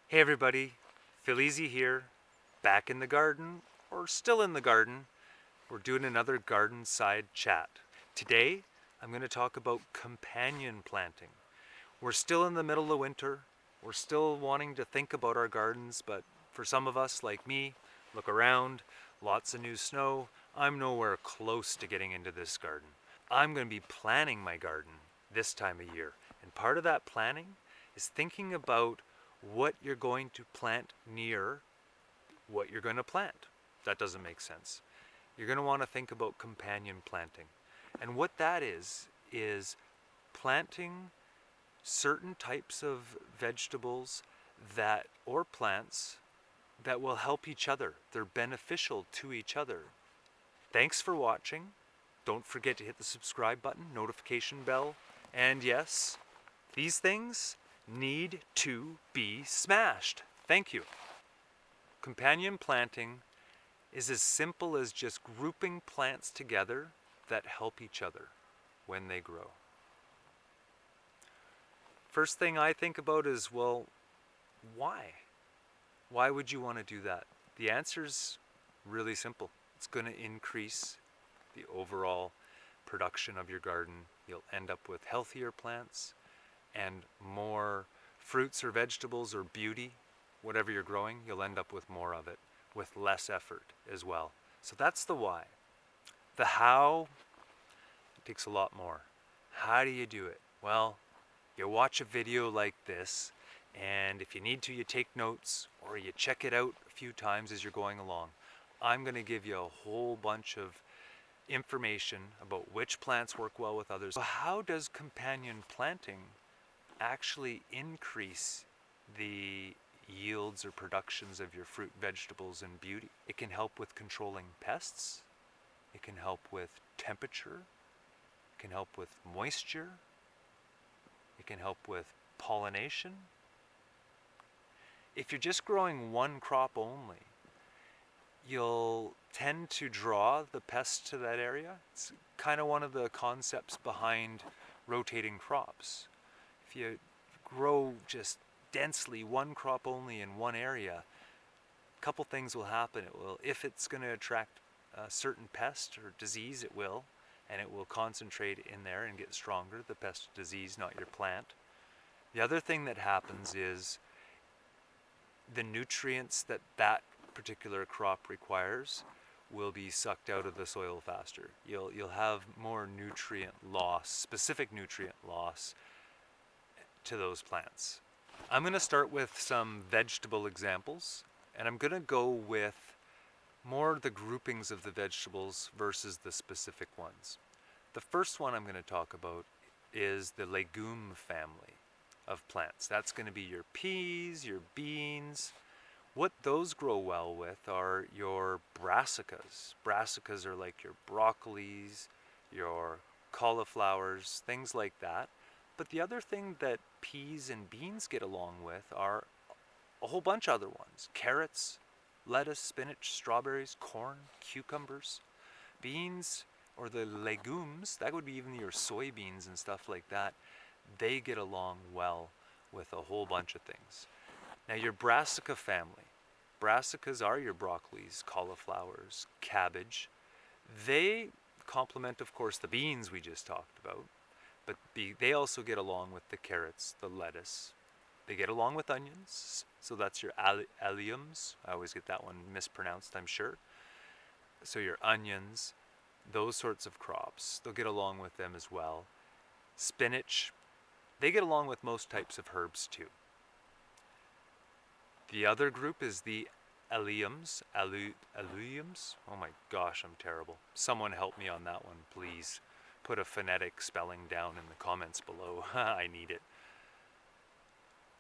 Hey everybody, Easi here, back in the garden, or still in the garden. We're doing another garden side chat. Today, I'm going to talk about companion planting. We're still in the middle of winter. We're still wanting to think about our gardens, but for some of us, like me, look around, lots of new snow. I'm nowhere close to getting into this garden. I'm going to be planning my garden this time of year. And part of that planning is thinking about what you're going to plant near what you're going to plant. That doesn't make sense. You're going to want to think about companion planting. And what that is planting certain types of vegetables that or plants that will help each other. They're beneficial to each other. Thanks for watching. Don't forget to hit the subscribe button, notification bell, and yes, these things need to be smashed. Thank you. Companion planting is as simple as just grouping plants together that help each other when they grow. First thing I think about is, well, why? Why would you want to do that? The answer's really simple. It's going to increase the overall production of your garden. You'll end up with healthier plants and more fruits or vegetables or beauty. Whatever you're growing, you'll end up with more of it with less effort as well. So that's the why. The how, it takes a lot more. How do you do it? Well, you watch a video like this, and if you need to, you take notes or you check it out a few times as you're going along. I'm going to give you a whole bunch of information about which plants work well with others. So how does companion planting actually increase the yields or productions of your fruit, vegetables, and beauty? It can help with controlling pests. It can help with temperature. It can help with moisture. It can help with pollination. If you're just growing one crop only, you'll tend to draw the pests to that area. It's kind of one of the concepts behind rotating crops. If you grow just densely one crop only in one area, a couple things will happen. It will, if it's going to attract a certain pest or disease, it will, and it will concentrate in there and get stronger, the pest or disease, not your plant. The other thing that happens is the nutrients that that particular crop requires will be sucked out of the soil faster. You'll have more nutrient loss, specific nutrient loss to those plants. I'm going to start with some vegetable examples, and I'm going to go with more the groupings of the vegetables versus the specific ones. The first one I'm going to talk about is the legume family of plants. That's going to be your peas, your beans. What those grow well with are your brassicas. Brassicas are like your broccolis, your cauliflowers, things like that. But the other thing that peas and beans get along with are a whole bunch of other ones. Carrots, lettuce, spinach, strawberries, corn, cucumbers. Beans, or the legumes, that would be even your soybeans and stuff like that, they get along well with a whole bunch of things. Now your brassica family. Brassicas are your broccolis, cauliflowers, cabbage. They complement, of course, the beans we just talked about, but they also get along with the carrots, the lettuce. They get along with onions, so that's your alliums. I always get that one mispronounced, I'm sure. So your onions, those sorts of crops, they'll get along with them as well. Spinach, they get along with most types of herbs too. The other group is the alliums. Alliums? Oh my gosh, I'm terrible. Someone help me on that one, please. Put a phonetic spelling down in the comments below. I need it.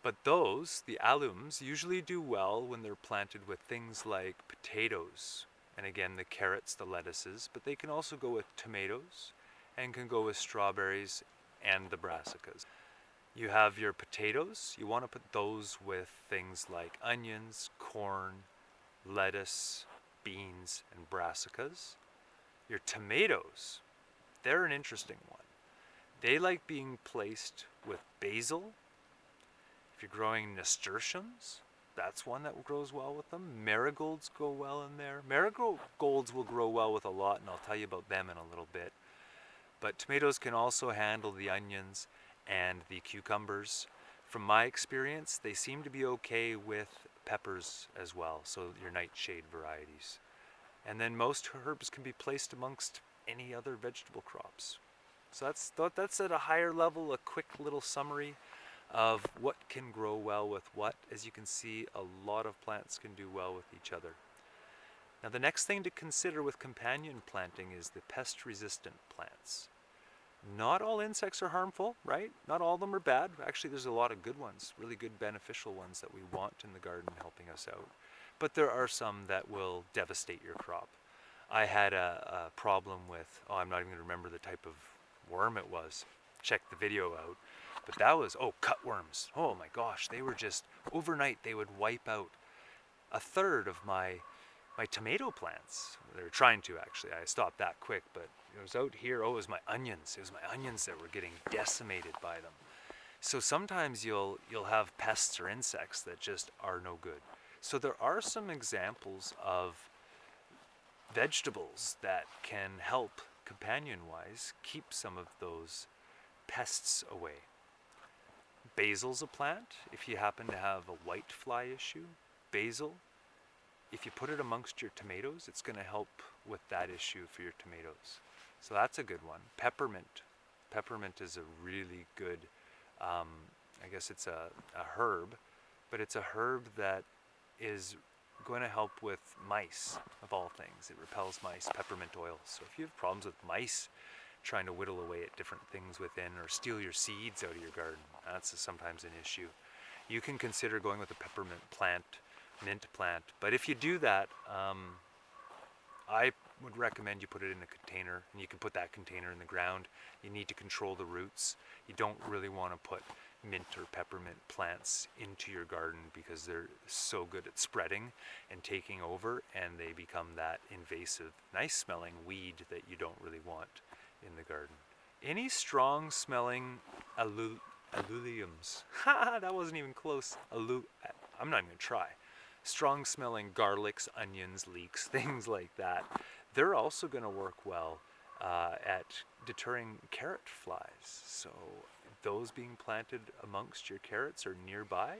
But those, the alliums, usually do well when they're planted with things like potatoes. And again, the carrots, the lettuces, but they can also go with tomatoes and can go with strawberries and the brassicas. You have your potatoes. You want to put those with things like onions, corn, lettuce, beans, and brassicas. Your tomatoes, they're an interesting one. They like being placed with basil. If you're growing nasturtiums, That's one that grows well with them. Marigolds go well in there. Marigolds will grow well with a lot, and I'll tell you about them in a little bit. But tomatoes can also handle the onions and the cucumbers. From my experience, they seem to be okay with peppers as well, so your nightshade varieties. And then most herbs can be placed amongst any other vegetable crops. So that's at a higher level, a quick little summary of what can grow well with what. As you can see, a lot of plants can do well with each other. Now the next thing to consider with companion planting is the pest-resistant plants. Not all insects are harmful, right? Not all of them are bad. Actually, there's a lot of good ones, really good beneficial ones that we want in the garden helping us out. But there are some that will devastate your crop. I had a problem with, I'm not even going to remember the type of worm it was. Check the video out. But that was, cutworms. Oh my gosh, they were just, overnight they would wipe out a third of my tomato plants. They were trying to, actually. I stopped that quick, but it was out here. It was my onions. It was my onions that were getting decimated by them. So sometimes you'll have pests or insects that just are no good. So there are some examples of vegetables that can help companion-wise keep some of those pests away. Basil's a plant. If you happen to have a white fly issue, basil, if you put it amongst your tomatoes, it's going to help with that issue for your tomatoes. So that's a good one. Peppermint. Peppermint is a really good, I guess it's a herb, but it's a herb that is going to help with mice, of all things. It repels mice, peppermint oil. So if you have problems with mice trying to whittle away at different things within or steal your seeds out of your garden, that's sometimes an issue. You can consider going with a peppermint plant, mint plant. But if you do that, I would recommend you put it in a container, and you can put that container in the ground. You need to control the roots. You don't really want to put mint or peppermint plants into your garden because they're so good at spreading and taking over, and they become that invasive, nice smelling weed that you don't really want in the garden. Any strong smelling alliums, that wasn't even close. I'm not even gonna try. Strong smelling garlics, onions, leeks, things like that. They're also going to work well at deterring carrot flies. So those being planted amongst your carrots or nearby,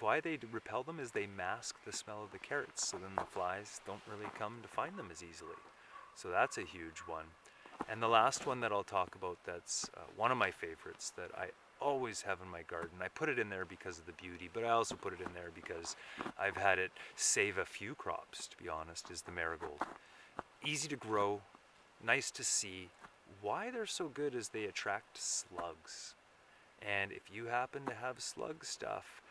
why they repel them is they mask the smell of the carrots, so then the flies don't really come to find them as easily. So that's a huge one. And the last one that I'll talk about that's one of my favorites that I always have in my garden. I put it in there because of the beauty, but I also put it in there because I've had it save a few crops, to be honest, is the marigold. Easy to grow, nice to see. Why they're so good is they attract slugs. And if you happen to have slug stuff,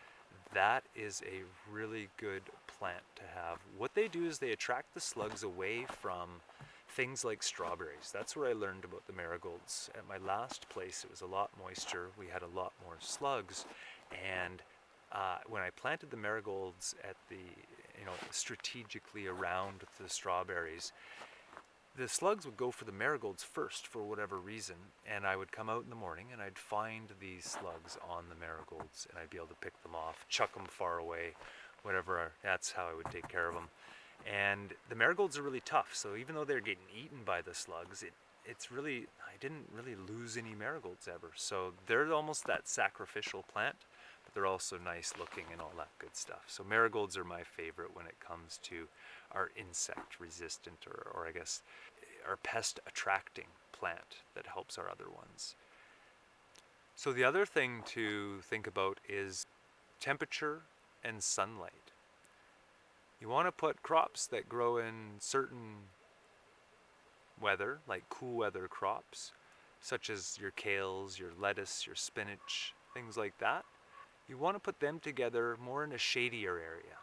that is a really good plant to have. What they do is they attract the slugs away from things like strawberries. That's where I learned about the marigolds. At my last place, it was a lot moister. We had a lot more slugs. And when I planted the marigolds at the, strategically around the strawberries, the slugs would go for the marigolds first for whatever reason. And I would come out in the morning and I'd find these slugs on the marigolds and I'd be able to pick them off, chuck them far away, whatever. That's how I would take care of them. And the marigolds are really tough, so even though they're getting eaten by the slugs, I didn't really lose any marigolds ever. So they're almost that sacrificial plant, but they're also nice looking and all that good stuff. So marigolds are my favorite when it comes to our insect resistant, or I guess our pest attracting plant that helps our other ones. So the other thing to think about is temperature and sunlight. You want to put crops that grow in certain weather, like cool weather crops, such as your kales, your lettuce, your spinach, things like that. You want to put them together more in a shadier area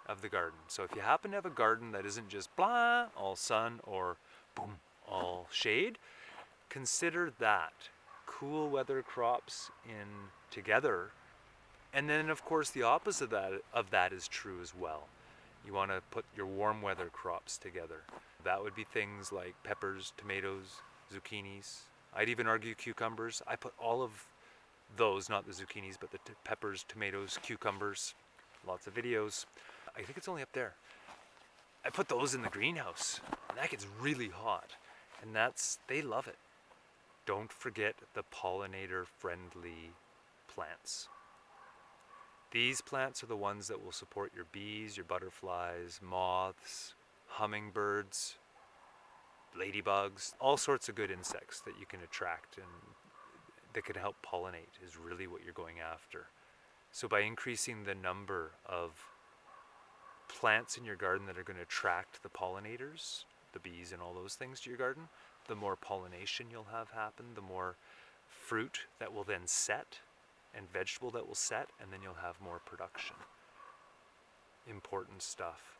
of the garden. So if you happen to have a garden that isn't just blah, all sun, or boom, all shade, consider that. Cool weather crops in together. And then of course the opposite of that is true as well. You want to put your warm weather crops together. That would be things like peppers, tomatoes, zucchinis. I'd even argue cucumbers. I put all of those, not the zucchinis, but the peppers, tomatoes, cucumbers, lots of videos. I think it's only up there. I put those in the greenhouse, and that gets really hot, and they love it. Don't forget the pollinator-friendly plants. These plants are the ones that will support your bees, your butterflies, moths, hummingbirds, ladybugs, all sorts of good insects that you can attract and that can help pollinate is really what you're going after. So by increasing the number of plants in your garden that are going to attract the pollinators, the bees and all those things to your garden, the more pollination you'll have happen, the more fruit that will then set and vegetable that will set, and then you'll have more production. Important stuff.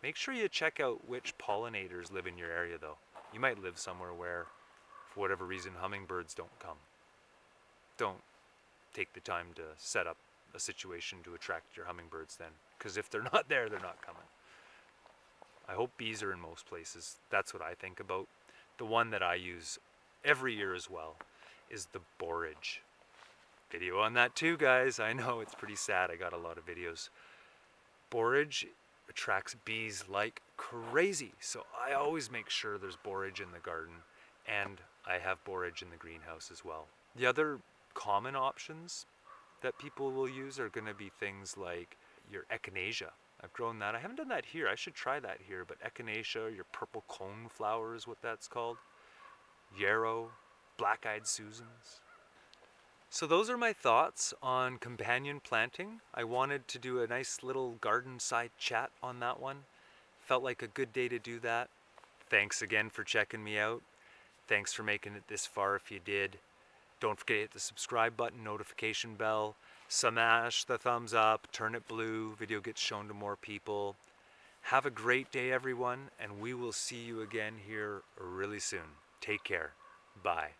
Make sure you check out which pollinators live in your area though. You might live somewhere where, for whatever reason, hummingbirds don't come. Don't take the time to set up a situation to attract your hummingbirds then, because if they're not there, they're not coming. I hope bees are in most places. That's what I think about. The one that I use every year as well is the borage. Video on that too, guys. I know it's pretty sad. I got a lot of videos. Borage attracts bees like crazy, so I always make sure there's borage in the garden, and I have borage in the greenhouse as well. The other common options that people will use are going to be things like your echinacea. I've grown that. I haven't done that here. I should try that here, but echinacea, your purple cone flower is what that's called. Yarrow, black-eyed Susans. So those are my thoughts on companion planting. I wanted to do a nice little garden side chat on that one. Felt like a good day to do that. Thanks again for checking me out. Thanks for making it this far if you did. Don't forget to hit the subscribe button, notification bell, smash the thumbs up, turn it blue, video gets shown to more people. Have a great day everyone, and we will see you again here really soon. Take care. Bye.